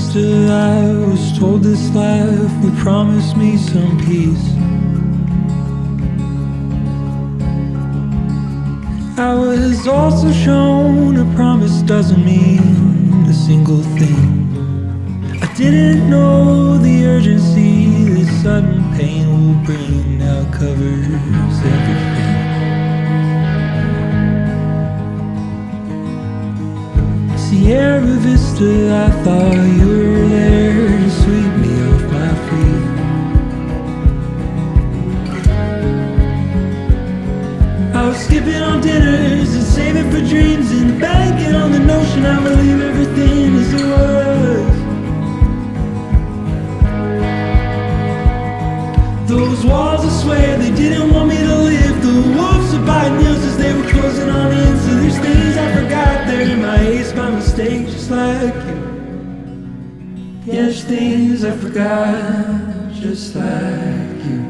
vista, I was told this life would promise me some peace. I was also shown a promise doesn't mean a single thing. I didn't know the urgency that sudden pain will bring. Now it covers everything. Sierra Vista, I thought you were there to sweep me off my feet. I was skipping on dinners and saving for dreams and banking on the notion I would leave everything as it was. Those walls, I swear, they didn't want me to live. The wolves were biting nails as they were closing on in. So there's things I forgot there in my haste, my mistake, just like you. Yeah, there's things I forgot, just like you.